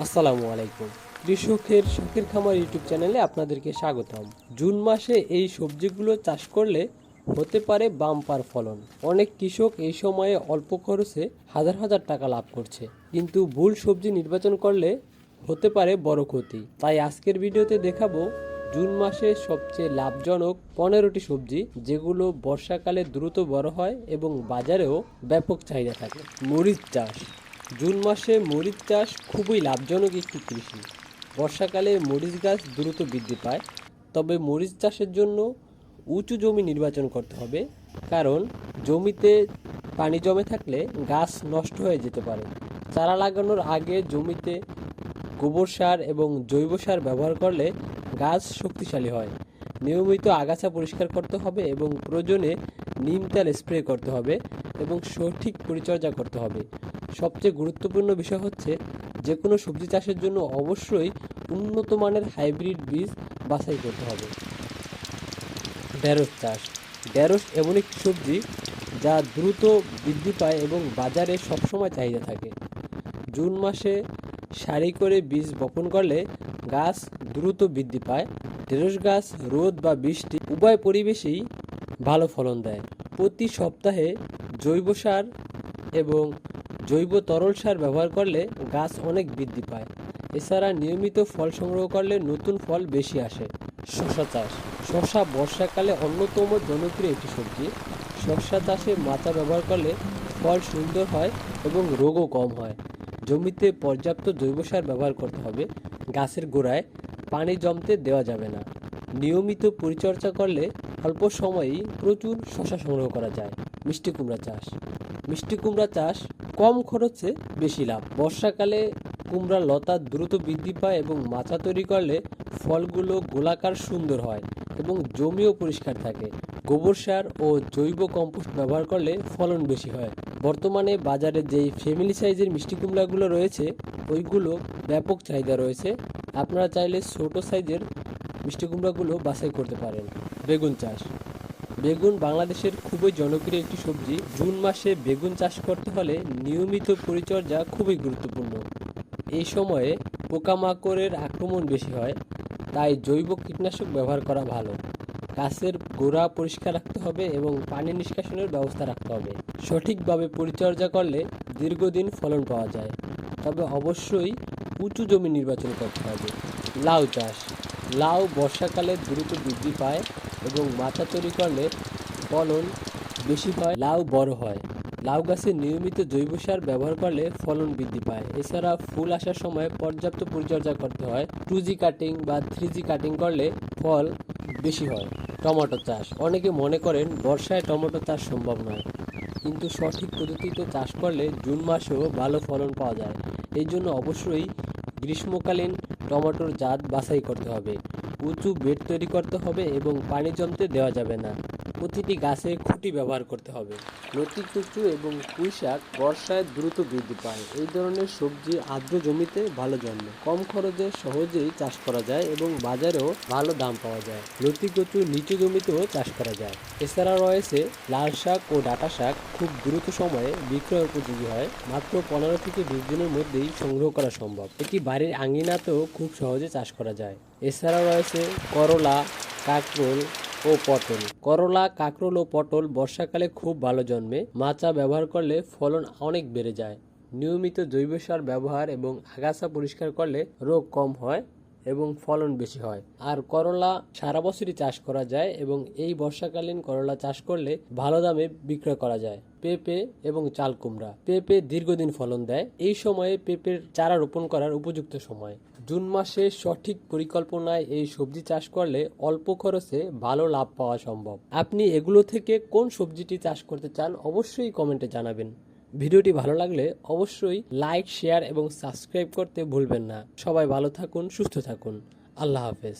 আসসালামু আলাইকুম। কৃষকের শখের খামার ইউটিউব চ্যানেলে আপনাদেরকে স্বাগতম। জুন মাসে এই সবজিগুলো চাষ করলে হতে পারে বাম্পার ফলন। অনেক কৃষক এই সময়ে অল্প খরচে হাজার হাজার টাকা লাভ করছে, কিন্তু ভুল সবজি নির্বাচন করলে হতে পারে বড় ক্ষতি। তাই আজকের ভিডিওতে দেখাবো জুন মাসে সবচেয়ে লাভজনক 15টি সবজি, যেগুলো বর্ষাকালে দ্রুত বড় হয় এবং বাজারেও ব্যাপক চাহিদা থাকে। মরিচ চাষ। জুন মাসে মরিচ চাষ খুবই লাভজনক একটি কৃষি। বর্ষাকালে মরিচ গাছ দ্রুত বৃদ্ধি পায়, তবে মরিচ চাষের জন্য উঁচু জমি নির্বাচন করতে হবে, কারণ জমিতে পানি জমে থাকলে গাছ নষ্ট হয়ে যেতে পারে। চারা লাগানোর আগে জমিতে গোবর সার এবং জৈব সার ব্যবহার করলে গাছ শক্তিশালী হয়। নিয়মিত আগাছা পরিষ্কার করতে হবে এবং প্রয়োজনে নিম তেল স্প্রে করতে হবে এবং সঠিক পরিচর্যা করতে হবে। সবচেয়ে গুরুত্বপূর্ণ বিষয় হচ্ছে, যে কোনো সবজি চাষের জন্য অবশ্যই উন্নত মানের হাইব্রিড বীজ বাছাই করতে হবে। ঢেঁড়স চাষ। ঢেঁড়স এমন একটি সবজি যা দ্রুত বৃদ্ধি পায় এবং বাজারে সবসময় চাহিদা থাকে। জুন মাসে সারি করে বীজ বপন করলে গাছ দ্রুত বৃদ্ধি পায়। ঢেঁড়স গাছ রোদ বা বৃষ্টি উভয় পরিবেশেই ভালো ফলন দেয়। প্রতি সপ্তাহে জৈব সার এবং জৈব তরল সার ব্যবহার করলে গাছ অনেক বৃদ্ধি পায়। এছাড়া নিয়মিত ফল সংগ্রহ করলে নতুন ফল বেশি আসে। শশা চাষ। শশা বর্ষাকালে অন্যতম জনপ্রিয় একটি সবজি। শশা চাষে মাচা ব্যবহার করলে ফল সুন্দর হয় এবং রোগও কম হয়। জমিতে পর্যাপ্ত জৈব সার ব্যবহার করতে হবে। গাছের গোড়ায় পানি জমতে দেওয়া যাবে না। নিয়মিত পরিচর্যা করলে অল্প সময়েই প্রচুর শশা সংগ্রহ করা যায়। মিষ্টি কুমড়া চাষ। মিষ্টি কুমড়া চাষ কম খরচে বেশি লাভ। বর্ষাকালে কুমড়া লতা দ্রুত বৃদ্ধি পায় এবং মাচা তৈরি করলে ফলগুলো গোলাকার সুন্দর হয় এবং জমিও পরিষ্কার থাকে। গোবর সার ও জৈব কম্পোস্ট ব্যবহার করলে ফলন বেশি হয়। বর্তমানে বাজারে যেই ফ্যামিলি সাইজের মিষ্টি কুমড়াগুলো রয়েছে, ওইগুলো ব্যাপক চাহিদা রয়েছে। আপনারা চাইলে ছোট সাইজের মিষ্টি কুমড়াগুলো বাছাই করতে পারেন। বেগুন চাষ। বেগুন বাংলাদেশের খুবই জনপ্রিয় একটি সবজি। জুন মাসে বেগুন চাষ করতে হলে নিয়মিত পরিচর্যা খুবই গুরুত্বপূর্ণ। এই সময়ে পোকামাকড়ের আক্রমণ বেশি হয়, তাই জৈব কীটনাশক ব্যবহার করা ভালো। গাছের গোড়া পরিষ্কার রাখতে হবে এবং পানি নিষ্কাশনের ব্যবস্থা রাখতে হবে। সঠিকভাবে পরিচর্যা করলে দীর্ঘদিন ফলন পাওয়া যায়, তবে অবশ্যই উঁচু জমি নির্বাচন করতে হবে। লাউ চাষ। লাউ বর্ষাকালে দ্রুত বৃদ্ধি পায় এবং মাচা তৈরি করলে ফলন বেশি হয়, লাউ বড় হয়। লাউ গাছে নিয়মিত জৈব সার ব্যবহার করলে ফলন বৃদ্ধি পায়। এছাড়া ফুল আসার সময় পর্যাপ্ত পরিচর্যা করতে হয়। 2G কাটিং বা 3G কাটিং করলে ফল বেশি হয়। টমেটো চাষ। অনেকে মনে করেন বর্ষায় টমেটো চাষ সম্ভব নয়, কিন্তু সঠিক পদ্ধতিতে চাষ করলে জুন মাসেও ভালো ফলন পাওয়া যায়। এই জন্য অবশ্যই গ্রীষ্মকালীন টমেটোর জাত বাছাই করতে হবে। উঁচু বেড তৈরি করতে হবে এবং পানি জমতে দেওয়া যাবে না। প্রতিটি গাছে খুঁটি ব্যবহার করতে হবে। লতি কচু এবং পুঁই শাক বর্ষায় দ্রুত বৃদ্ধি পায়। এই ধরনের সবজি আর্দ্র জমিতে ভালো জন্মে, কম খরচে সহজেই চাষ করা যায় এবং বাজারেও ভালো দাম পাওয়া যায়। লতি কচু নিচু জমিতেও চাষ করা যায়। এছাড়া রয়েছে লাল শাক ও ডাঁটা শাক, খুব দ্রুত সময়ে বিক্রয় উপযোগী হয়। মাত্র 15 থেকে 20 দিনের মধ্যেই সংগ্রহ করা সম্ভব। এটি বাড়ির আঙিনাতেও খুব সহজে চাষ করা যায়। এছাড়া রয়েছে করলা, কাঁকরোল ও পটল। করলা, কাঁকরোল ও পটল বর্ষাকালে খুব ভালো জন্মে। মাচা ব্যবহার করলে ফলন অনেক বেড়ে যায়। নিয়মিত জৈব সার ব্যবহার এবং আগাছা পরিষ্কার করলে রোগ কম হয় এবং ফলন বেশি হয়। আর করলা সারা বছরই চাষ করা যায় এবং এই বর্ষাকালীন করলা চাষ করলে ভালো দামে বিক্রয় করা যায়। পেঁপে এবং চাল কুমড়া। পেঁপে দীর্ঘদিন ফলন দেয়। এই সময়ে পেঁপের চারা রোপণ করার উপযুক্ত সময়। জুন মাসে সঠিক পরিকল্পনায় এই সবজি চাষ করলে অল্প খরচে ভালো লাভ পাওয়া সম্ভব। আপনি এগুলো থেকে কোন সবজিটি চাষ করতে চান অবশ্যই কমেন্টে জানাবেন। ভিডিওটি ভালো লাগলে অবশ্যই লাইক, শেয়ার এবং সাবস্ক্রাইব করতে ভুলবেন না। সবাই ভালো থাকুন, সুস্থ থাকুন। আল্লাহ হাফেজ।